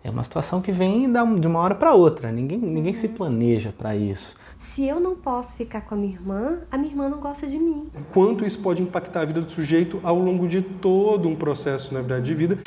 É uma situação que vem de uma hora para outra, ninguém se planeja para isso. Se eu não posso ficar com a minha irmã não gosta de mim. Quanto isso pode impactar a vida do sujeito ao longo de todo um processo, na verdade, de vida.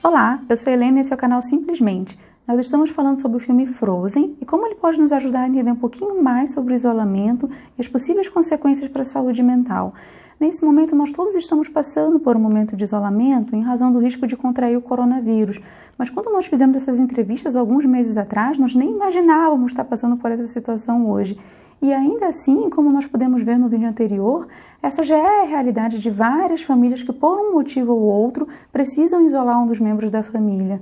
Olá, eu sou a Helena e esse é o canal Simplesmente. Nós estamos falando sobre o filme Frozen e como ele pode nos ajudar a entender um pouquinho mais sobre o isolamento e as possíveis consequências para a saúde mental. Nesse momento, nós todos estamos passando por um momento de isolamento em razão do risco de contrair o coronavírus. Mas quando nós fizemos essas entrevistas alguns meses atrás, nós nem imaginávamos estar passando por essa situação hoje. E ainda assim, como nós podemos ver no vídeo anterior, essa já é a realidade de várias famílias que, por um motivo ou outro, precisam isolar um dos membros da família.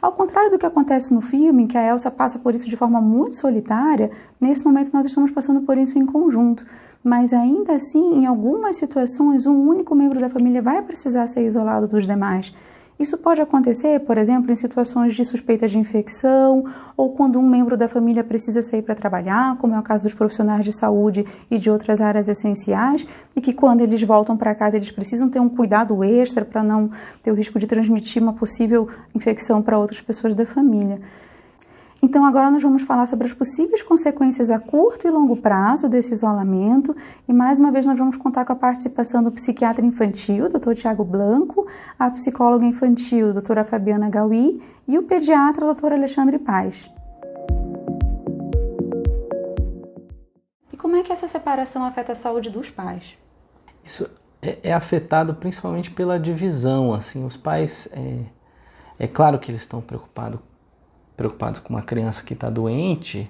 Ao contrário do que acontece no filme, em que a Elsa passa por isso de forma muito solitária, nesse momento nós estamos passando por isso em conjunto. Mas ainda assim, em algumas situações, um único membro da família vai precisar ser isolado dos demais. Isso pode acontecer, por exemplo, em situações de suspeita de infecção ou quando um membro da família precisa sair para trabalhar, como é o caso dos profissionais de saúde e de outras áreas essenciais, e que quando eles voltam para casa eles precisam ter um cuidado extra para não ter o risco de transmitir uma possível infecção para outras pessoas da família. Então agora nós vamos falar sobre as possíveis consequências a curto e longo prazo desse isolamento e mais uma vez nós vamos contar com a participação do psiquiatra infantil, Dr. Tiago Blanco, a psicóloga infantil, doutora Fabiana Gauí e o pediatra, Dr. Alexandre Paz. E como é que essa separação afeta a saúde dos pais? Isso é afetado principalmente pela divisão, assim, os pais, é claro que eles estão preocupados com uma criança que está doente,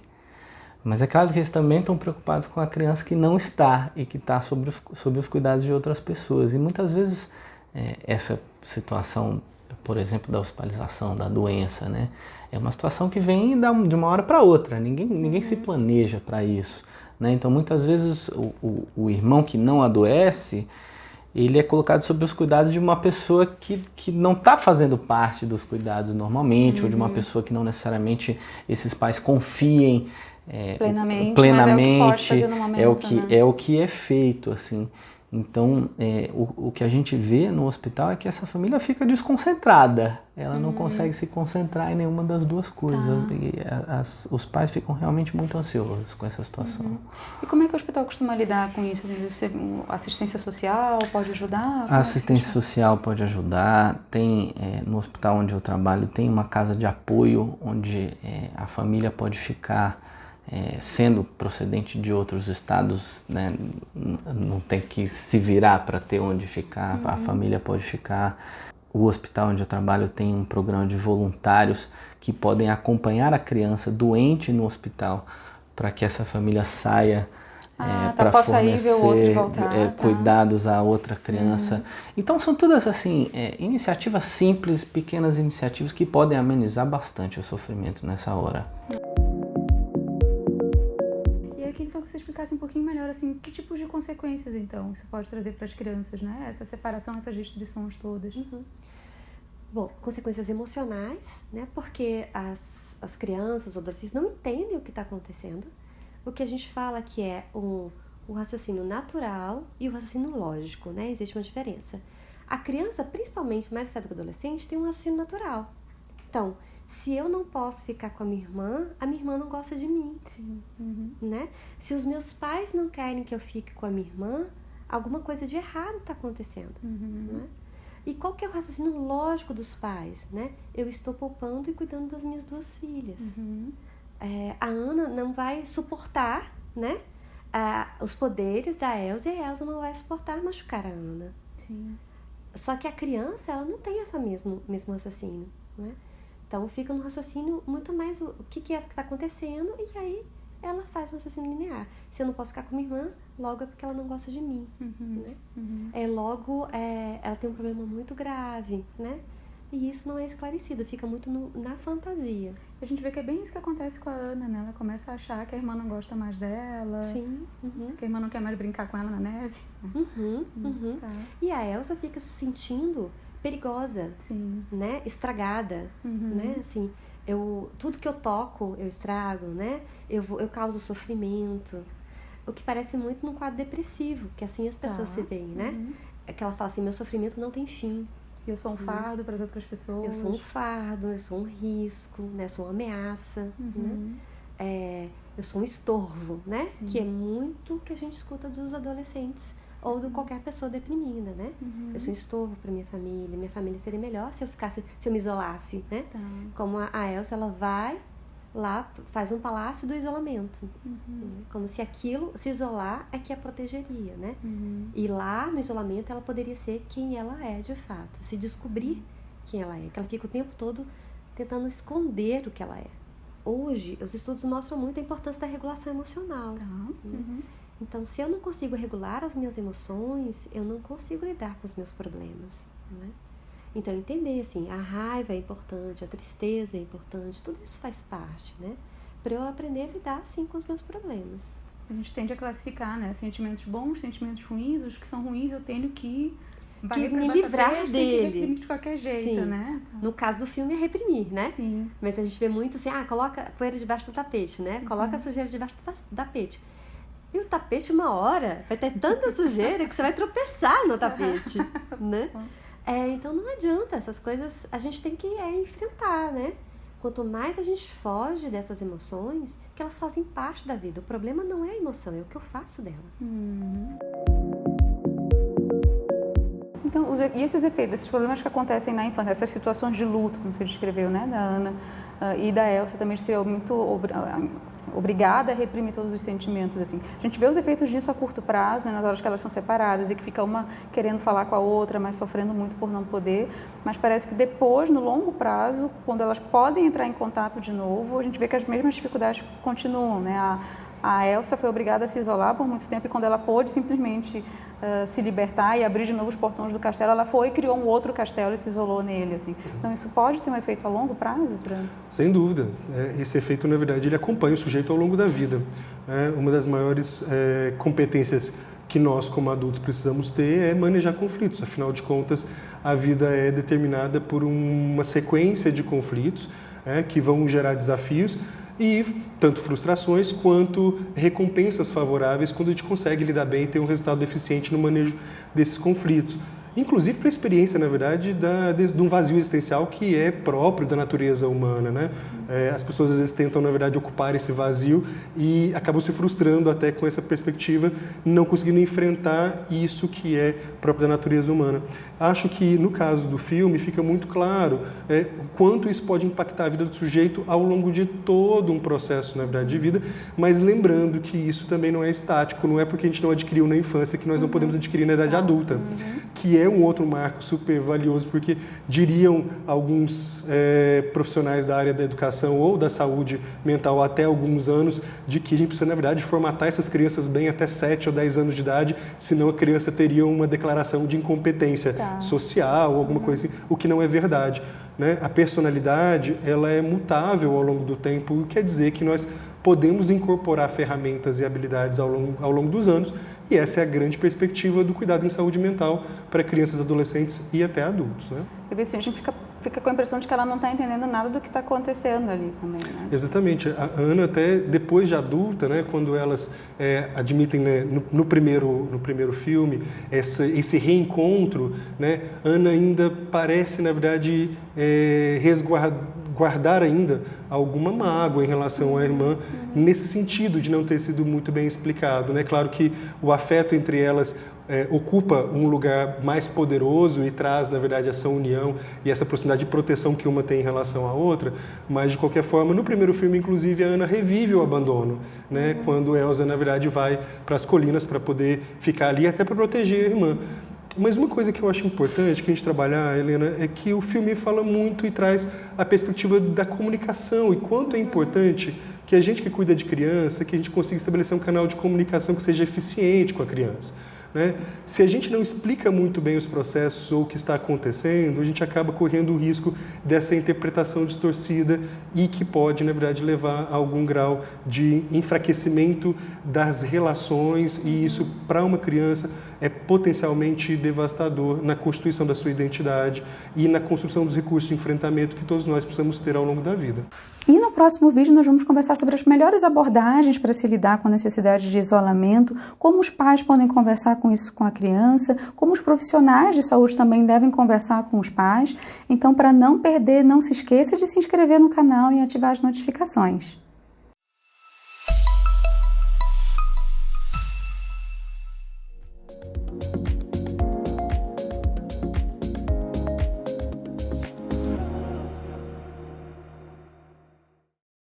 mas é claro que eles também estão preocupados com a criança que não está e que está sob os cuidados de outras pessoas. E muitas vezes essa situação, por exemplo, da hospitalização, da doença, né, é uma situação que vem de uma hora para outra, ninguém se planeja para isso, né? Então muitas vezes o irmão que não adoece, ele é colocado sob os cuidados de uma pessoa que não está fazendo parte dos cuidados normalmente, ou de uma pessoa que não necessariamente esses pais confiem plenamente, mas é o que pode fazer no momento, né? É o que é feito, assim. Então, o que a gente vê no hospital é que essa família fica desconcentrada, ela não consegue se concentrar em nenhuma das duas coisas, e os pais ficam realmente muito ansiosos com essa situação. E como é que o hospital costuma lidar com isso? Assistência social pode ajudar? A assistência social pode ajudar, tem no hospital onde eu trabalho tem uma casa de apoio onde a família pode ficar sendo procedente de outros estados, né, não tem que se virar para ter onde ficar, a família pode ficar. O hospital onde eu trabalho tem um programa de voluntários que podem acompanhar a criança doente no hospital para que essa família saia para fornecer cuidados a outra criança. Então são todas assim, iniciativas simples, pequenas iniciativas que podem amenizar bastante o sofrimento nessa hora. Então, que você explicasse um pouquinho melhor, assim, que tipos de consequências, então, isso pode trazer para as crianças, né? Essa separação, essas restrições todas. Bom, consequências emocionais, né? Porque as crianças, os adolescentes não entendem o que está acontecendo. O que a gente fala que é o raciocínio natural e o raciocínio lógico, né? Existe uma diferença. A criança, principalmente mais afetada que o adolescente, tem um raciocínio natural. Então, se eu não posso ficar com a minha irmã não gosta de mim. Sim. Né? Se os meus pais não querem que eu fique com a minha irmã, alguma coisa de errado está acontecendo. Né? E qual que é o raciocínio lógico dos pais? Né? Eu estou poupando e cuidando das minhas duas filhas. A Ana não vai suportar, né, os poderes da Elsa e a Elsa não vai suportar machucar a Ana. Sim. Só que a criança, ela não tem esse mesmo raciocínio. Né? Então fica no raciocínio muito mais o que é que está acontecendo e aí ela faz um raciocínio linear. Se eu não posso ficar com minha irmã, logo é porque ela não gosta de mim. Né? Logo ela tem um problema muito grave, né? E isso não é esclarecido, fica muito na fantasia. A gente vê que é bem isso que acontece com a Ana, né? Ela começa a achar que a irmã não gosta mais dela. Sim. Que a irmã não quer mais brincar com ela na neve. Tá. E a Elsa fica se sentindo perigosa, Sim. né? Estragada, né? Assim, tudo que eu toco, eu estrago, né? Eu causo sofrimento. O que parece muito num quadro depressivo, que assim as pessoas se veem, né? É que ela fala assim, meu sofrimento não tem fim. Eu sou um fardo para as outras pessoas. Eu sou um fardo, eu sou um risco, né? Eu sou uma ameaça, né? Eu sou um estorvo, né? Sim. Que é muito que a gente escuta dos adolescentes ou de qualquer pessoa deprimida, né? Eu sou um estorvo para minha família seria melhor se eu me isolasse, né? Como a Elsa, ela vai lá, faz um palácio do isolamento, como se aquilo, se isolar é que a protegeria, né? E lá no isolamento ela poderia ser quem ela é de fato, se descobrir quem ela é, que ela fica o tempo todo tentando esconder o que ela é. Hoje, os estudos mostram muito a importância da regulação emocional. Né? Então, se eu não consigo regular as minhas emoções, eu não consigo lidar com os meus problemas, né? Então, entender, assim, a raiva é importante, a tristeza é importante, tudo isso faz parte, né? Para eu aprender a lidar, assim, com os meus problemas. A gente tende a classificar, né? Sentimentos bons, sentimentos ruins, os que são ruins eu tenho que me livrar dele. Reprimir de qualquer jeito, sim. Né? No caso do filme é reprimir, né? Sim. Mas a gente vê muito assim, coloca poeira debaixo do tapete, né? Coloca a sujeira debaixo do tapete. E o tapete, uma hora, vai ter tanta sujeira que você vai tropeçar no tapete, né? Então não adianta, essas coisas a gente tem que enfrentar, né? Quanto mais a gente foge dessas emoções, que elas fazem parte da vida. O problema não é a emoção, é o que eu faço dela. Então, e esses efeitos, esses problemas que acontecem na infância, essas situações de luto, como você descreveu, né, da Ana e da Elsa, também de ser muito obrigada a reprimir todos os sentimentos, assim. A gente vê os efeitos disso a curto prazo, né, nas horas que elas são separadas e que fica uma querendo falar com a outra, mas sofrendo muito por não poder, mas parece que depois, no longo prazo, quando elas podem entrar em contato de novo, a gente vê que as mesmas dificuldades continuam, né? A Elsa foi obrigada a se isolar por muito tempo e quando ela pôde simplesmente se libertar e abrir de novo os portões do castelo, ela foi e criou um outro castelo e se isolou nele, assim. Então isso pode ter um efeito a longo prazo? Sem dúvida. Esse efeito, na verdade, ele acompanha o sujeito ao longo da vida. Uma das maiores competências que nós, como adultos, precisamos ter é manejar conflitos. Afinal de contas, a vida é determinada por uma sequência de conflitos que vão gerar desafios e tanto frustrações quanto recompensas favoráveis quando a gente consegue lidar bem e ter um resultado eficiente no manejo desses conflitos. Inclusive para a experiência, na verdade, de um vazio existencial que é próprio da natureza humana, né? As pessoas às vezes tentam, na verdade, ocupar esse vazio e acabam se frustrando até com essa perspectiva, não conseguindo enfrentar isso que é próprio da natureza humana. Acho que, no caso do filme, fica muito claro o quanto isso pode impactar a vida do sujeito ao longo de todo um processo, na verdade, de vida, mas lembrando que isso também não é estático, não é porque a gente não adquiriu na infância que nós não podemos adquirir na idade adulta, que é um outro marco super valioso, porque diriam alguns profissionais da área da educação ou da saúde mental até alguns anos, de que a gente precisa, na verdade, formatar essas crianças bem até 7 ou 10 anos de idade, senão a criança teria uma declaração de incompetência social ou alguma coisa assim, o que não é verdade. Né? A personalidade, ela é mutável ao longo do tempo, o que quer dizer que nós podemos incorporar ferramentas e habilidades ao longo dos anos, e essa é a grande perspectiva do cuidado em saúde mental para crianças, adolescentes e até adultos. Né? E assim, a gente fica com a impressão de que ela não está entendendo nada do que está acontecendo ali também, né? Exatamente. A Ana, até depois de adulta, né, quando elas admitem, né, no primeiro filme, esse reencontro, né, Ana ainda parece, na verdade, guardar ainda alguma mágoa em relação à irmã, nesse sentido de não ter sido muito bem explicado. Né? Claro que o afeto entre elas ocupa um lugar mais poderoso e traz, na verdade, essa união e essa proximidade de proteção que uma tem em relação à outra, mas, de qualquer forma, no primeiro filme, inclusive, a Ana revive o abandono, né? Quando Elsa, na verdade, vai para as colinas para poder ficar ali, até para proteger a irmã. Mas uma coisa que eu acho importante que a gente trabalhar, Helena, é que o filme fala muito e traz a perspectiva da comunicação e quanto é importante que a gente que cuida de criança, que a gente consiga estabelecer um canal de comunicação que seja eficiente com a criança. né? Se a gente não explica muito bem os processos ou o que está acontecendo, a gente acaba correndo o risco dessa interpretação distorcida e que pode, na verdade, levar a algum grau de enfraquecimento das relações, e isso, para uma criança, é potencialmente devastador na constituição da sua identidade e na construção dos recursos de enfrentamento que todos nós precisamos ter ao longo da vida. E no próximo vídeo nós vamos conversar sobre as melhores abordagens para se lidar com a necessidade de isolamento, como os pais podem conversar com isso com a criança, como os profissionais de saúde também devem conversar com os pais. Então, para não perder, não se esqueça de se inscrever no canal e ativar as notificações.